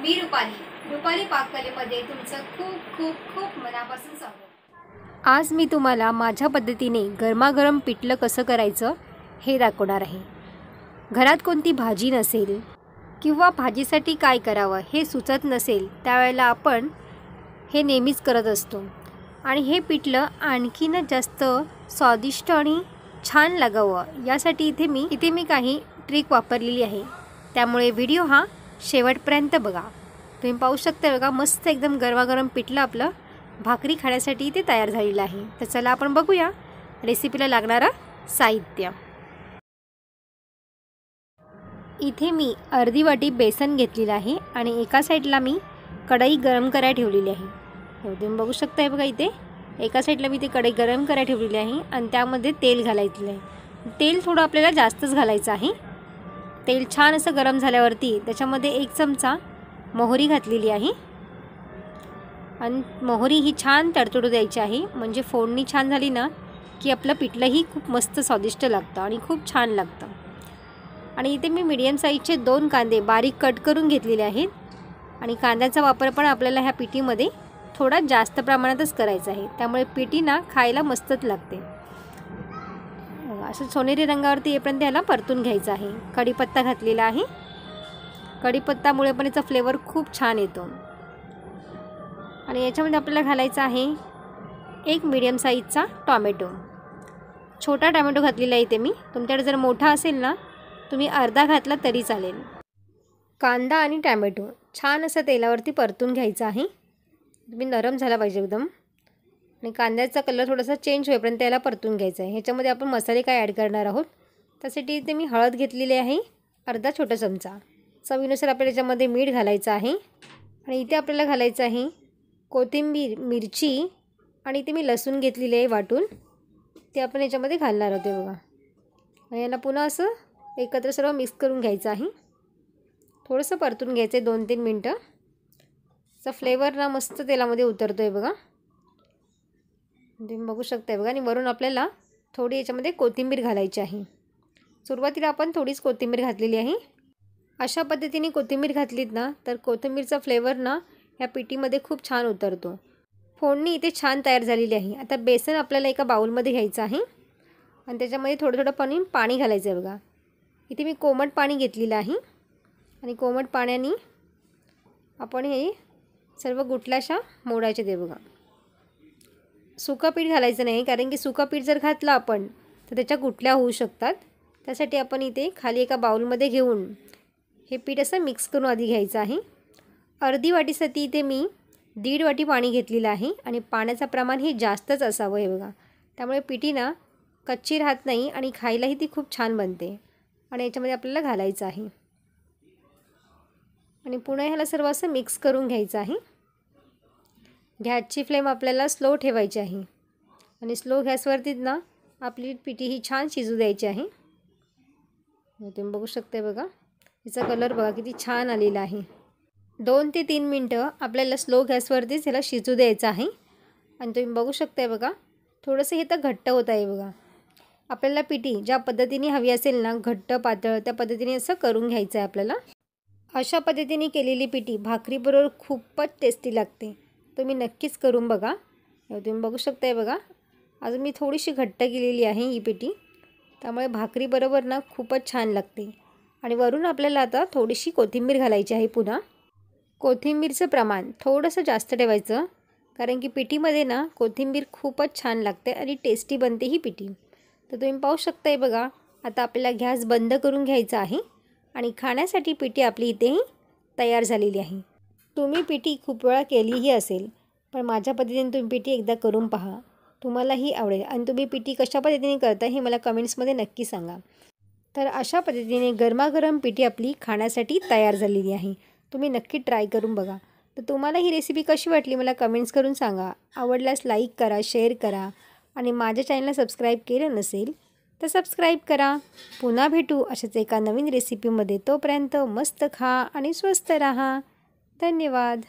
मी रुपाली पाककलेमध्ये तुमचं खूप खूप खूप मनापासून स्वागत। आज मी तुम्हाला माझ्या पद्धतीने गरमागरम पिठलं कसं करायचं हे दाखवणार आहे। घरात कोणती भाजी नसेल किंवा भाजीसाठी काय करावं हे सुचत नसेल त्यावेळेला आपण हे नेहमीच करत असतो आणि हे पिठलं आणखीन जास्त स्वादिष्ट आणि छान लागावं यासाठी इथे मी काही ट्रिक वापरलेली आहे। त्यामुळे व्हिडिओ हा शेवटपर्यंत बघा। तुम्ही पाहू शकता बघा, मस्त एकदम गरमागरम पिठलं आपलं भाकरी खाण्यासाठी इथे तयार झालेलं आहे। तर चला आपण बघूया रेसिपीला लागणारं साहित्य। इथे मी अर्धी वाटी बेसन घेतलेलं आहे आणि एका साईडला मी कढई गरम करायला ठेवलेली आहे। तुम्ही बघू शकता बघा, इथे एका साईडला मी ते कढई गरम करायला ठेवलेली आहे आणि त्यामध्ये तेल घालायचं आहे। तेल थोडं आपल्याला जास्तच घालायचं आहे। तेल छान असं गरम झाल्यावरती त्याच्यामध्ये 1 चमचा मोहरी घातलेली आहे आणि मोहरी ही छान तडतडू द्यायची आहे। म्हणजे फोडणी छान झाली ना की आपलं पिठलंही खूप मस्त स्वादिष्ट लागतं आणि खूप छान लागतं। आणि इथे मी मीडियम साईजचे 2 कांदे बारीक कट करून घेतलेले आहेत आणि कांद्याचा वापर पण आपल्याला ह्या पिठीमध्ये थोडा जास्त प्रमाणातच करायचा आहे। त्यामुळे पिठी ना खायला मस्तच लागते। असं सोनेरी रंगावरती येईपर्यंत याला परतून घ्यायचं आहे। कढीपत्ता घातलेला आहे। कढीपत्तामुळे पण याचा फ्लेवर खूप छान येतो। आणि याच्यामध्ये आपल्याला घालायचा आहे 1 मीडियम साईजचा टोमॅटो। छोटा टोमॅटो घातलेला आहे इथे मी। तुमच्याकडे जर मोठा असेल ना तुम्ही अर्धा घातला तरी चालेल। कांदा आणि टोमॅटो छान असं तेलावरती परतून घ्यायचं आहे। तुम्ही नरम झाला पाहिजे एकदम आणि कांद्याचा कलर थोडासा चेंज होईपर्यंत याला परतून घ्यायचा आहे। ह्याच्यामध्ये आपण मसाले काय ॲड करणार आहोत त्यासाठी इथे मी हळद घेतलेली आहे अर्धा छोटा चमचा। चवीनुसार आपल्याला याच्यामध्ये मीठ घालायचं आहे आणि इथे आपल्याला घालायचं आहे कोथिंबीर, मिरची आणि इथे मी लसूण घेतलेली आहे वाटून, ते आपण याच्यामध्ये घालणार आहोत बघा। आणि याला पुन्हा असं एकत्र सर्व मिक्स करून घ्यायचं आहे। थोडंसं परतून घ्यायचं आहे 2-3 मिनटं। चा फ्लेवर ना मस्त तेलामध्ये उतरतो आहे बघा, तुम्ही बघू शकताय बघा। आणि वरून आपल्याला थोडी याच्यामध्ये कोथिंबीर घालायची आहे। सुरुवातीला आपण थोडीच कोथिंबीर घातलेली आहे। अशा पद्धतीने कोथिंबीर घातलीत ना तर कोथिंबीरचा फ्लेवर ना ह्या पिठीमध्ये खूप छान उतरतो। फोडणी इथे छान तयार झालेली आहे। आता बेसन आपल्याला एका बाउलमध्ये घ्यायचं आहे आणि त्याच्यामध्ये थोडं पाणी घालायचं आहे बघा। इथे मी कोमट पाणी घेतलेलं आहे आणि कोमट पाण्याने आपण हे सर्व गुठल्याशा मोडायचे ते बघा। सुकं पीठ घालायचं नाही, कारण की सुकं पीठ जर घातलं आपण तर त्याच्या गुठल्या होऊ शकतात। त्यासाठी आपण इथे खाली एका बाउलमध्ये घेऊन हे पीठ असं मिक्स करून आधी घ्यायचं आहे। अर्धी वाटीसाठी इथे मी 1.5 वाटी पाणी घेतलेलं आहे आणि पाण्याचं प्रमाण हे जास्तच असावं हे बघा। त्यामुळे पिठी ना कच्ची राहत नाही आणि खायलाही ती खूप छान बनते। आणि याच्यामध्ये आपल्याला घालायचं आहे आणि पुन्हा ह्याला सर्व असं मिक्स करून घ्यायचं आहे। गॅसची फ्लेम आपल्याला स्लो ठेवायची आहे आणि स्लो गॅसवरतीच ना आपली पिठी ही छान शिजू द्यायची आहे। तुम्ही बघू शकता बघा, याचा कलर बघा किती छान आलेला आहे। 2 ते 3 मिनटं आपल्याला स्लो गॅसवरतीच ह्याला शिजू द्यायचं आहे। आणि तुम्ही बघू शकताय बघा, थोडंसं हे तर घट्ट होत आहे बघा। आपल्याला पिठी ज्या पद्धतीने हवी असेल ना, घट्ट पातळ, त्या पद्धतीने असं करून घ्यायचं आहे आपल्याला। अशा पद्धतीने केलेली पिठी भाकरीबरोबर खूपच टेस्टी लागते। तुम्ही नक्कीच करून बघा। तुम्ही बघू शकताय बघा, अजून मी थोडीशी घट्ट केलेली आहे ही पिठी, त्यामुळे भाकरीबरोबर ना खूपच छान लागते। आणि वरून आपल्याला आता थोडीशी कोथिंबीर घालायची आहे पुन्हा। कोथिंबीरचं प्रमाण थोडंसं जास्त ठेवायचं, कारण की पिठीमध्ये ना कोथिंबीर खूपच छान लागते आणि टेस्टी बनते ही पिठी। तर तुम्ही पाहू शकताय बघा, आता आपल्याला गॅस बंद करून घ्यायचा आहे आणि खाण्यासाठी पिठी आपली इथेही तयार झालेली आहे। तुम्ही पिठी खूप वेळा केलीही असेल, पण माझ्या पद्धतीने तुम्ही पिठी एकदा करून पहा, तुम्हालाही आवडेल। आणि तुम्ही पिठी कशा पद्धतीने करता हे मला कमेंट्समध्ये नक्की सांगा। तर अशा पद्धतीने गरमागरम पिठी आपली खाण्यासाठी तयार झालेली आहे। तुम्ही नक्की ट्राय करून बघा। तर तुम्हाला ही रेसिपी कशी वाटली मला कमेंट्स करून सांगा। आवडल्यास लाईक करा, शेअर करा आणि माझ्या चॅनलला सबस्क्राईब केलं नसेल तर सबस्क्राईब करा। पुन्हा भेटू अशाच एका नवीन रेसिपीमध्ये। तोपर्यंत मस्त खा आणि स्वस्त राहा। धन्यवाद।